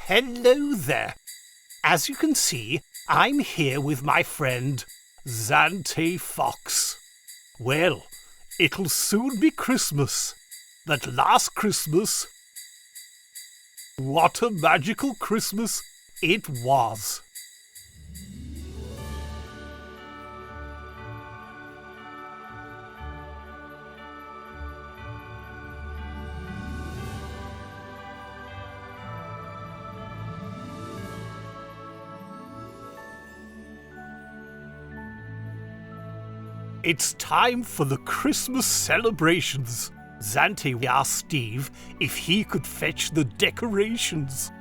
Hello there. As you can see, I'm here with my friend, Zante Fox. Well, it'll soon be Christmas. That last Christmas, what a magical Christmas it was. It's time for the Christmas celebrations. Zante asked Steve if he could fetch the decorations.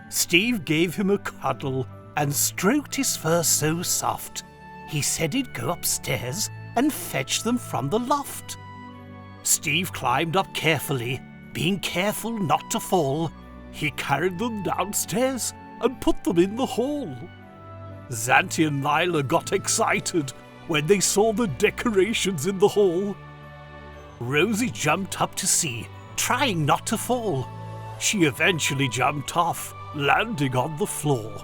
Steve gave him a cuddle and stroked his fur so soft. He said he'd go upstairs and fetch them from the loft. Steve climbed up carefully, being careful not to fall. He carried them downstairs and put them in the hall. Zante and Lila got excited when they saw the decorations in the hall. Rosie jumped up to see, trying not to fall. She eventually jumped off, landing on the floor.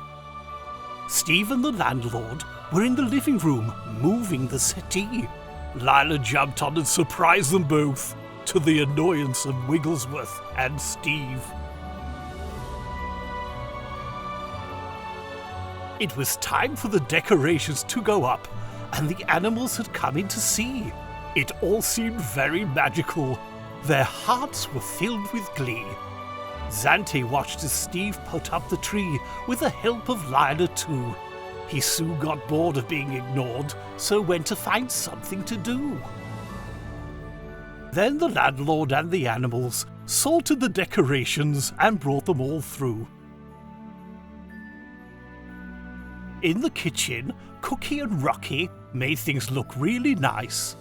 Steve and the landlord were in the living room, moving the settee. Lila jumped on and surprised them both, to the annoyance of Wigglesworth and Steve. It was time for the decorations to go up, and the animals had come in to see. It all seemed very magical. Their hearts were filled with glee. Zante watched as Steve put up the tree with the help of Lila too. He soon got bored of being ignored, so went to find something to do. Then the landlord and the animals sorted the decorations and brought them all through. In the kitchen, Cookie and Rocky made things look really nice.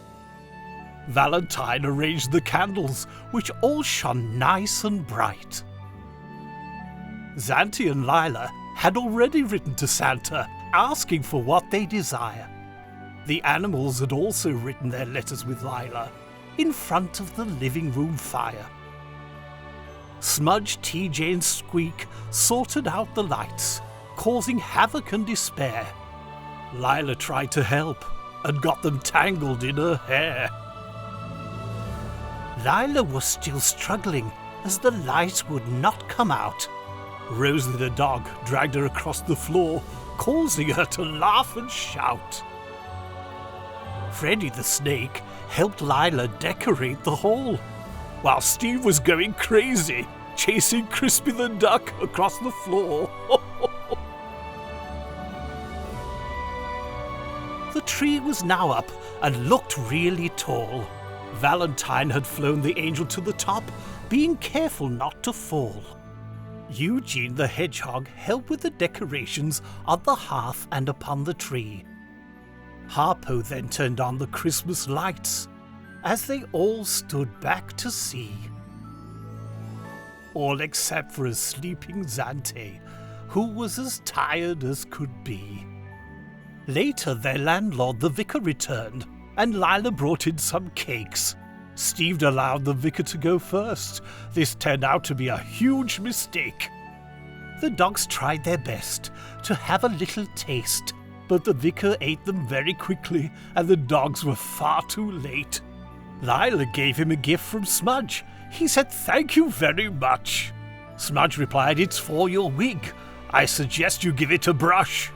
Valentine arranged the candles, which all shone nice and bright. Zante and Lila had already written to Santa, asking for what they desire. The animals had also written their letters with Lila, in front of the living room fire. Smudge, TJ and Squeak sorted out the lights, causing havoc and despair. Lila tried to help and got them tangled in her hair. Lila was still struggling as the light would not come out. Rosie the dog dragged her across the floor, causing her to laugh and shout. Freddy the snake helped Lila decorate the hall, while Steve was going crazy, chasing Crispy the duck across the floor. The tree was now up and looked really tall. Valentine had flown the angel to the top, being careful not to fall. Eugene the hedgehog helped with the decorations on the hearth and upon the tree. Harpo then turned on the Christmas lights as they all stood back to see. All except for a sleeping Zante, who was as tired as could be. Later, their landlord, the vicar, returned, and Lila brought in some cakes. Steve allowed the vicar to go first. This turned out to be a huge mistake. The dogs tried their best to have a little taste, but the vicar ate them very quickly, and the dogs were far too late. Lila gave him a gift from Smudge. He said, "Thank you very much." Smudge replied, "It's for your wig. I suggest you give it a brush."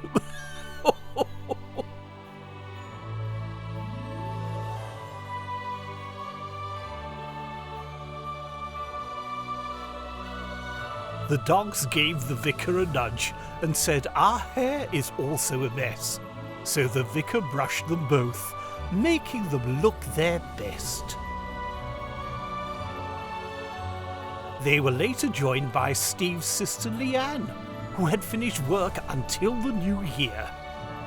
The dogs gave the vicar a nudge and said, "Our hair is also a mess." So the vicar brushed them both, making them look their best. They were later joined by Steve's sister Leanne, who had finished work until the new year.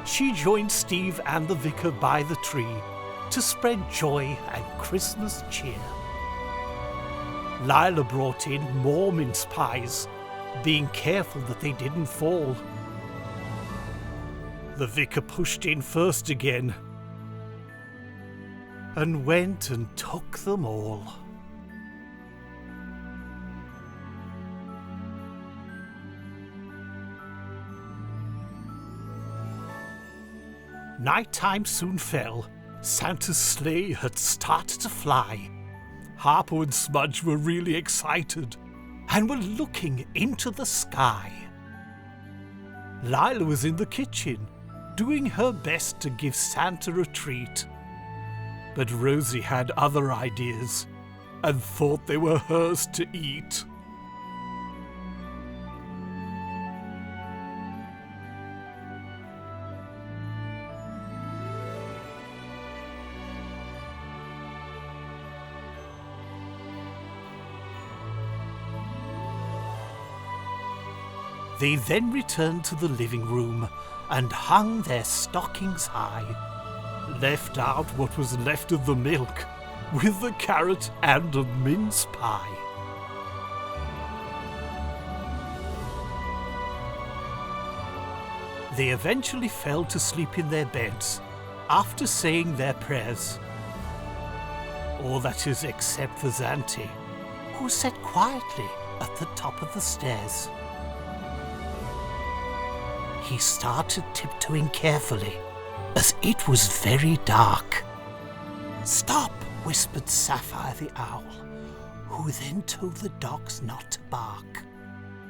She joined Steve and the vicar by the tree to spread joy and Christmas cheer. Lila brought in more mince pies, being careful that they didn't fall. The vicar pushed in first again and went and took them all. Nighttime soon fell. Santa's sleigh had started to fly. Harpo and Smudge were really excited and were looking into the sky. Lila was in the kitchen, doing her best to give Santa a treat. But Rosie had other ideas and thought they were hers to eat. They then returned to the living room and hung their stockings high. Left out what was left of the milk, with the carrot and a mince pie. They eventually fell to sleep in their beds after saying their prayers. All that is except for Zante, who sat quietly at the top of the stairs. He started tiptoeing carefully, as it was very dark. "Stop," whispered Sapphire the owl, who then told the dogs not to bark.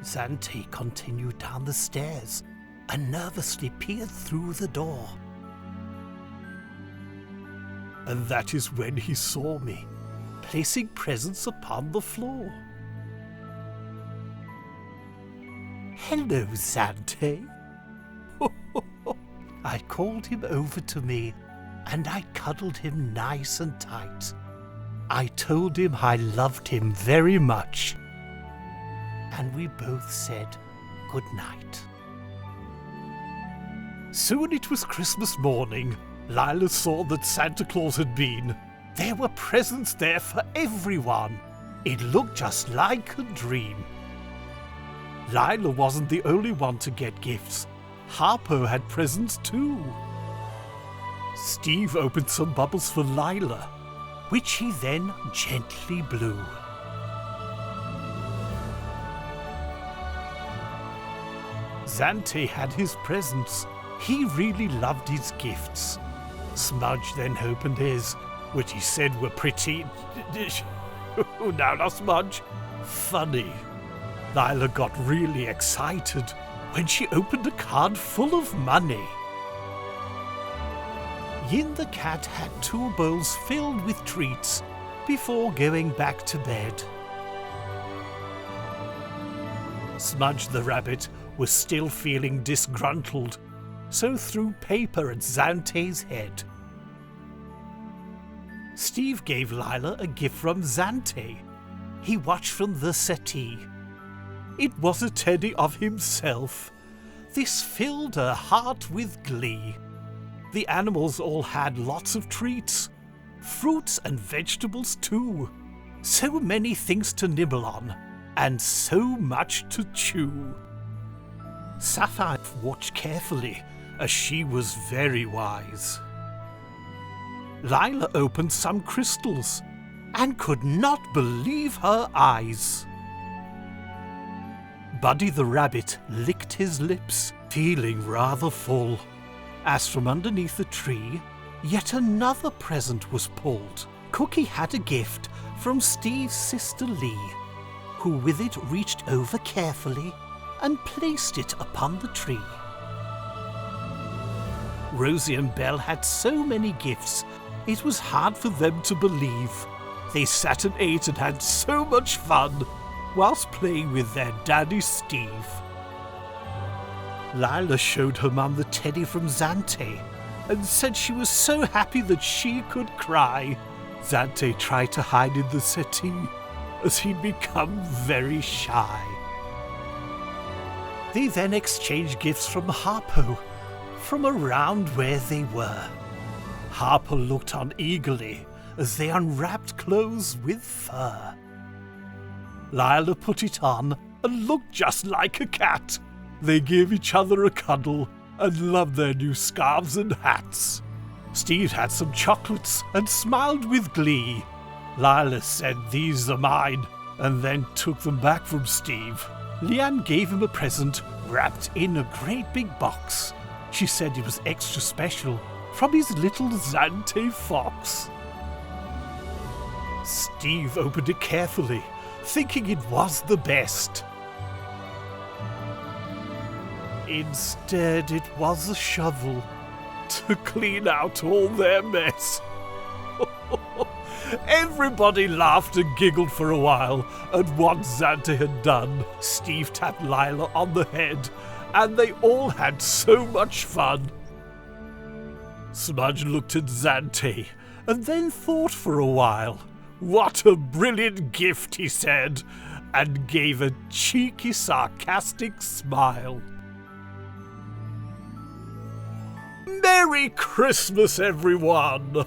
Zante continued down the stairs and nervously peered through the door. And that is when he saw me, placing presents upon the floor. "Hello, Zante." I called him over to me, and I cuddled him nice and tight. I told him I loved him very much, and we both said good night. Soon it was Christmas morning. Lila saw that Santa Claus had been. There were presents there for everyone. It looked just like a dream. Lila wasn't the only one to get gifts. Harpo had presents too. Steve opened some bubbles for Lila, which he then gently blew. Zante had his presents. He really loved his gifts. Smudge then opened his, which he said were pretty... now not Smudge. Funny. Lila got really excited when she opened a card full of money. Yin the cat had 2 bowls filled with treats before going back to bed. Smudge the rabbit was still feeling disgruntled, so threw paper at Zante's head. Steve gave Lila a gift from Zante. He watched from the settee. It was a teddy of himself. This filled her heart with glee. The animals all had lots of treats, fruits and vegetables too. So many things to nibble on, and so much to chew. Sapphire watched carefully, as she was very wise. Lila opened some crystals, and could not believe her eyes. Buddy the rabbit licked his lips, feeling rather full, as from underneath the tree, yet another present was pulled. Cookie had a gift from Steve's sister Lee, who with it reached over carefully and placed it upon the tree. Rosie and Belle had so many gifts, it was hard for them to believe. They sat and ate and had so much fun, whilst playing with their daddy Steve. Lila showed her mum the teddy from Zante and said she was so happy that she could cry. Zante tried to hide in the settee as he'd become very shy. They then exchanged gifts from Harpo from around where they were. Harpo looked on eagerly as they unwrapped clothes with fur. Lila put it on and looked just like a cat. They gave each other a cuddle and loved their new scarves and hats. Steve had some chocolates and smiled with glee. Lila said, "These are mine," and then took them back from Steve. Leanne gave him a present wrapped in a great big box. She said it was extra special from his little Zante Fox. Steve opened it carefully, thinking it was the best. Instead, it was a shovel to clean out all their mess. Everybody laughed and giggled for a while, and once Zante had done, Steve tapped Lila on the head, and they all had so much fun. Smudge looked at Zante, and then thought for a while. "What a brilliant gift," he said, and gave a cheeky, sarcastic smile. "Merry Christmas, everyone!"